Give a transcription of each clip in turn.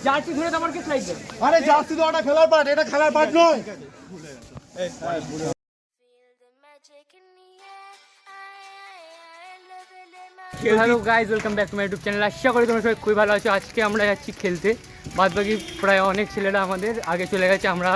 Jersey ধরে আমাকে slide দে। আরে জার্সি তো ওটা খেলার পার্ট, এটা খেলার পার্ট নয়। Hello guys, welcome back to my YouTube channel. আশা করি তোমরা সবাই খুবই ভালো আছো। আজকে আমরা যাচ্ছি খেলতে। বাদ বাকি প্রায় অনেক ছেলেরা আমাদের আগে চলে গেছে। আমরা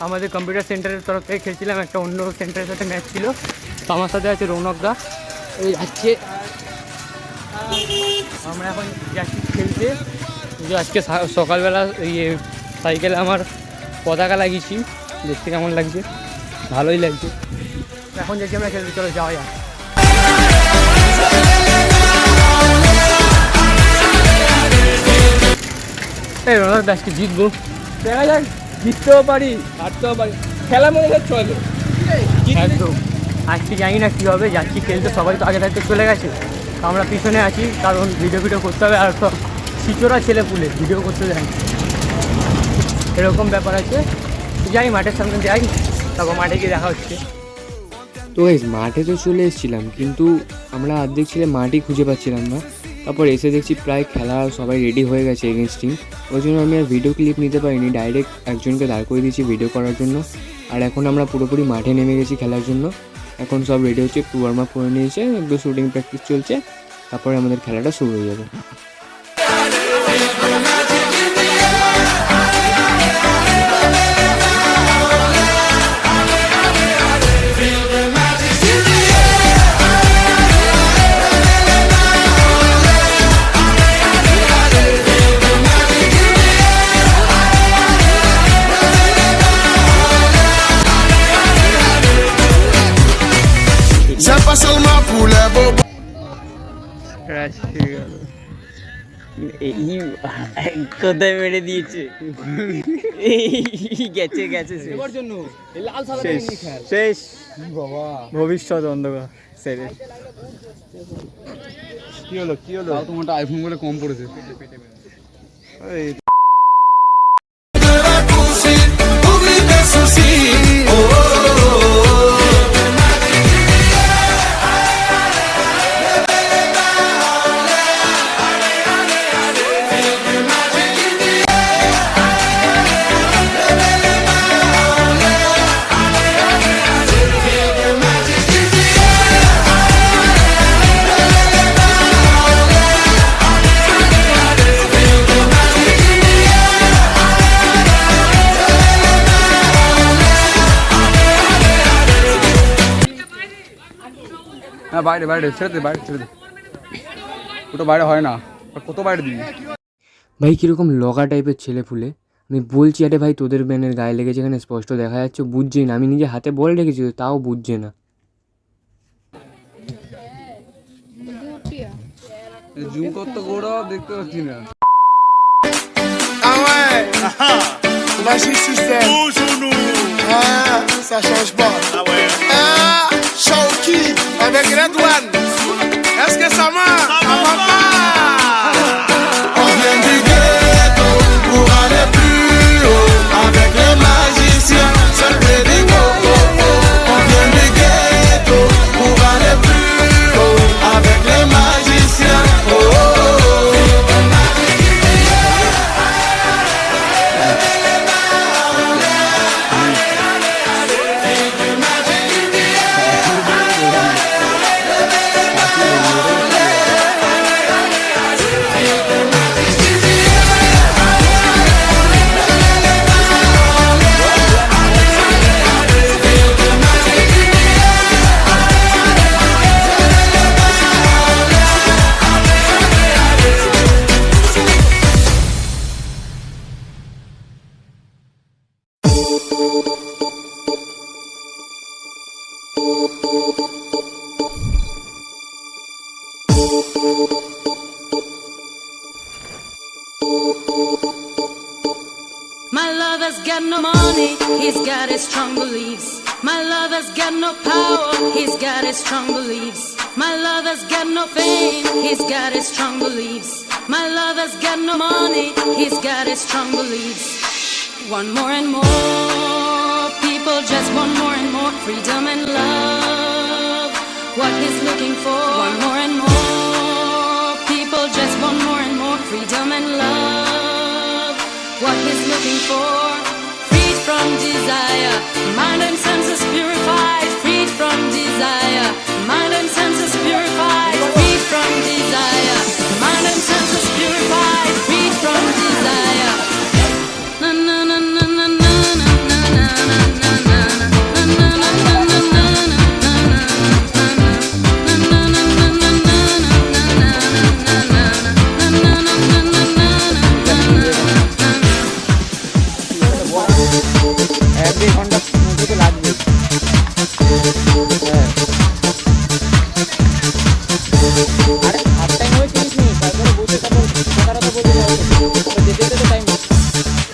আমাদের কম্পিউটার সেন্টারের তরফ থেকে খেলছিলাম, একটা অন্য সেন্টারের সাথে ম্যাচ ছিল। তো আমার সাথে আছে রৌনক দা, এই যাচ্ছে। আমরা এখন যাচ্ছি খেলতে। আজকে সকালবেলা ইয়ে সাইকেলে আমার পতাকা লাগিয়েছি, দেখতে কেমন লাগছে? ভালোই লাগছে। এখন যাচ্ছি আমরা খেলতে, চলো যাওয়া যাক। এই রোনাল্ডো আজকে জিতবো, দেখা যাক। জিততেও পারি, হারতেও পারি, খেলা মনে হয় চলে একদম। আজকে জানি না কী হবে, যাচ্ছি খেলতে। সবাই তো আগে থাকতে চলে গেছে, তো আমরা পিছনে আছি, কারণ ভিডিও করতে হবে। আর সব শিচোরা ছেলে পুলে ভিডিও করতে যায়, এরকম ব্যাপার আছে। যাই মাঠের সামনে যাই, তারপর মাঠে গিয়ে দেখা হচ্ছে। তো গাইস মাঠে তো চলে এসেছিলাম, কিন্তু আমরা অর্ধেক ছেলে মাঠই খুঁজে পাচ্ছিলাম না। তারপর এসে দেখছি প্রায় খেলা সবাই রেডি হয়ে গেছে এগেনস্ট টিম। ওই জন্য আমি আর ভিডিও ক্লিপ নিতে পারিনি, ডাইরেক্ট একজনকে দাঁড় করে দিয়েছি ভিডিও করার জন্য। আর এখন আমরা পুরোপুরি মাঠে নেমে গেছি খেলার জন্য। এখন সব রেডি হচ্ছে, একটু ওয়ার্ম আপ করে নিয়েছে, একটু শুটিং প্র্যাকটিস চলছে, তারপরে আমাদের খেলাটা শুরু হয়ে যাবে। কোথায় মেরে দিয়েছে, গেছে গেছে শেষ, ভবিষ্যৎ অন্ধকার। কি হলো কি হলো? তোমারটা আইফোন বলে কম পড়েছে। হ্যাঁ বাইরে বাইরে ছেড়ে দে, বাইরে ছেড়ে দে, ওটা বাইরে হয় না, কত বাইরে দিবি? ভাই কীরকম লগা টাইপের ছেলে ফুলে, আমি বলছি আরে ভাই তোদের ব্যানের গায়ে লেগেছে, এখানে স্পষ্ট দেখা যাচ্ছে, বুঝছেই না। আমি নিজে হাতে বল রেখেছি, তাও বুঝছে না। জুম করতে গোড়া দেখতে পাচ্ছি না। Magic System. Ah, ça change pas. Ah ouais. Ah, Shawky avec Red One. Est-ce que ça marche? Ça va pas. On vient du ghetto pour aller plus haut avec les magiciens. C'est le Bédigo. On vient du ghetto pour aller plus haut avec les magiciens. Oh, oh, oh. My lover's got no money, he's got his strong beliefs. My lover's got no power, he's got his strong beliefs. My lover's got no fame, he's got his strong beliefs. My lover's got no money, he's got his strong beliefs. Want more and more, people just want more and more freedom and love. What he's looking for, want more and more, people just want more and more freedom and love. What he's looking for, freed from desire, mind and senses purified, freed from desire, mind and senses purified, freed from desire, mind and senses purified, freed from desire. Na na na na na na na na na na এক দেড় ঘন্টা মতো তো লাগবে। আরে half time হয়ে 30 minute, তারপরে বসে তারপর কথাটা তো বলতে হবে, যেতে যেতে তো time.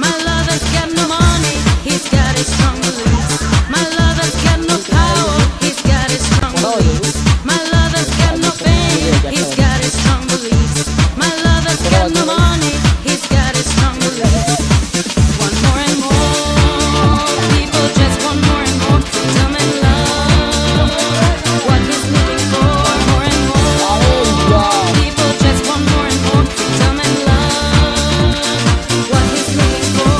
My lover's got no money, he's got his strong beliefs. My lover's got no power, he's got his strong beliefs. My lover's got no fame, he's got his strong beliefs. My lover's got no money, he's got his strong beliefs. Want more and more, people just want more and more freedom and love. What he's looking for, more and more, people just want more and more freedom and love. What he's looking for,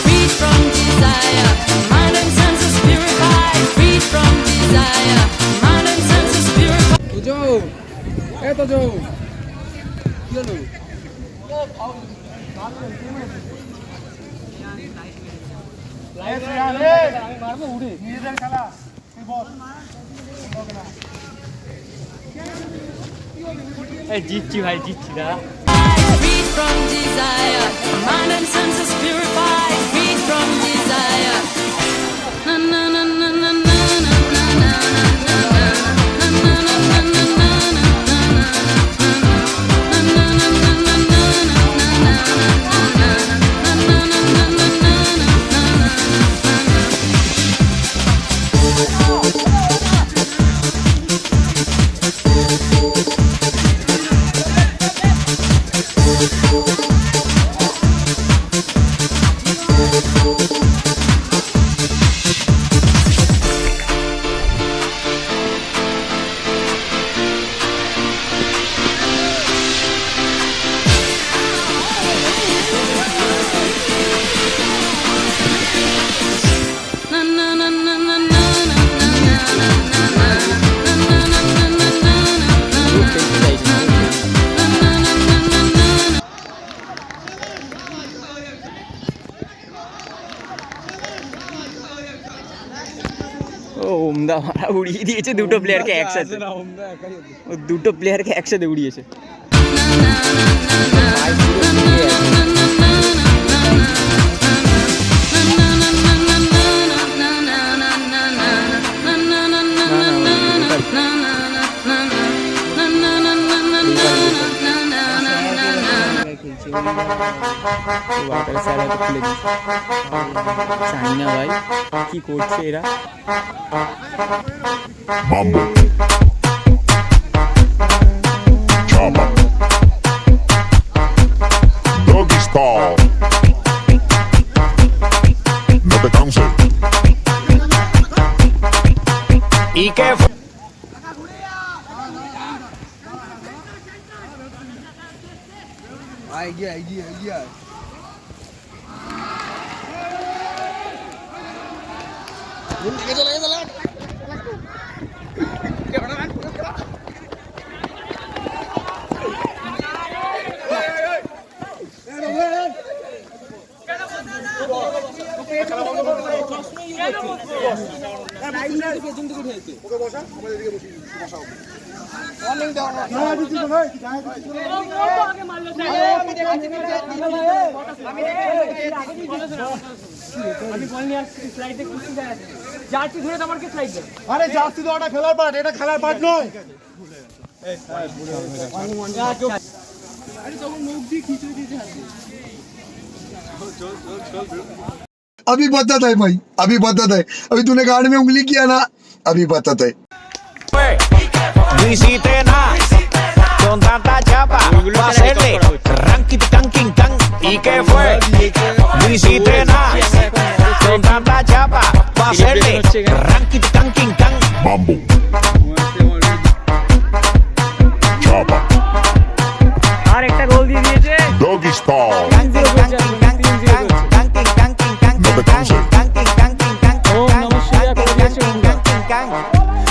freed from desire, mind and senses purified, freed from desire, mind and senses purified. তোজো এ তোজো কি হলো? এই জিতছি ভাই, জিতছি দাদা। Freed from desire, mind and senses purified, freed from desire. Na na na na na na na na na na na na na na na. ও ওমদা মারা উড়িয়ে দিয়েছে দুটো প্লেয়ারকে একসাথে, ও দুটো প্লেয়ারকে একসাথে উড়িয়েছে। জানি না ভাই কি করছে এরা। Mambo. Chama. Doggy style. No te canses. ¿Y qué fue? Idea jersey ধরে তোমার কে স্লাইড দেবে? আরে জার্সি তো এটা খেলার পার্ট, এটা খেলার পার্ট নয়। अभी बदत है भाई, अभी बदत है। अभी तूने गाड़ में उंगली किया ना, अभी बदत है। Visite na, Con tanta chapa, pa' hacerle ranking, canking, can. ¿Y qué fue? No hiciste nada. Con tanta chapa, pa' hacerle ranking, canking, can. Mambo. Chapa. আর একটা গোল দিয়ে দিয়েছে। Doggy style. Canking, canking, canking, can. Canking, canking, canking, can. Canking, canking, canking, can. Canking, canking, can.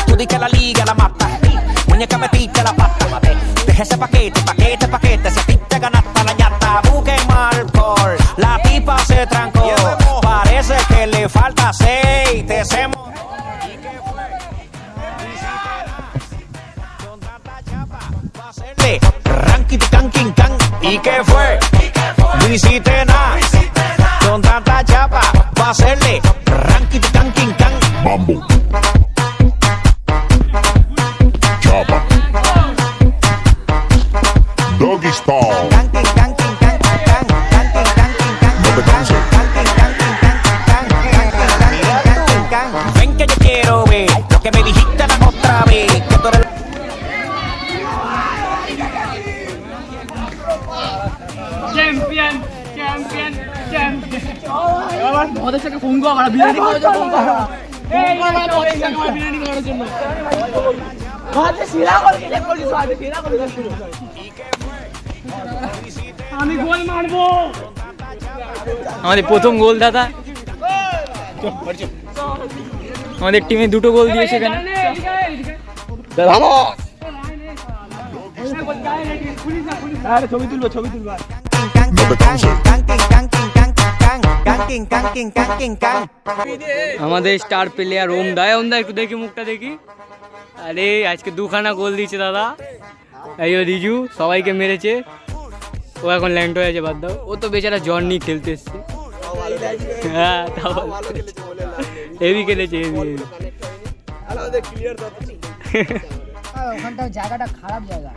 Tú di que la liga la mata. Muñeca metiste la pata. Deja ese paquete, paquete, paquete. Si a ti te ganaste la ñata, busquen alcohol. La tipa se trancó. Parece que le falta aceite. Se mojó. ¿Y qué fue? Con tanta chapa, pa' hacerle ranking, canking, can. ¿Y qué fue? No hiciste nada. Con tanta chapa, pa' hacerle ranking, canking, can. Mambo. Chapa. Doggy style. Canking, canking, canking, can. Canking, canking, No te canking, can. canses. Canking, canking, canking, can. Canking, canking, canking, can. Ven que yo quiero ver lo que me dijiste la otra vez. Que tú eres champion champion champion আবার ওদের সাথে phone করো আমরা বিরিয়ানি খাওয়ার জন্য phone করো এই ওদের সাথে আমরা বিরিয়ানি খাওয়ার জন্য হাতে শিরা করে কে করলি সাথে শিরা করে শুরু আমি গোল মারবো আমাদের প্রথম গোল দাদা আমাদের টিমে দুটো গোল দিয়েছে এখানে ছবি তুলবো ছবি তুলবো No te canses. canking, canking, canking, can. Canking, canking, canking, can. আমাদের স্টার প্লেয়ার ওম দা একটু দেখি মুখটা দেখি আরে আজকে দুখানা গোল দিয়েছে দাদা এই ও রিজু সবাইকে মেরেছে ও এখন ল্যান্ড হয়ে আছে বাদ দাও ও তো বেচারা জ্বর নিয়ে খেলতে এসছে হ্যাঁ হেভি খেলেছে হেভি ওখানটা জায়গাটা খারাপ জায়গা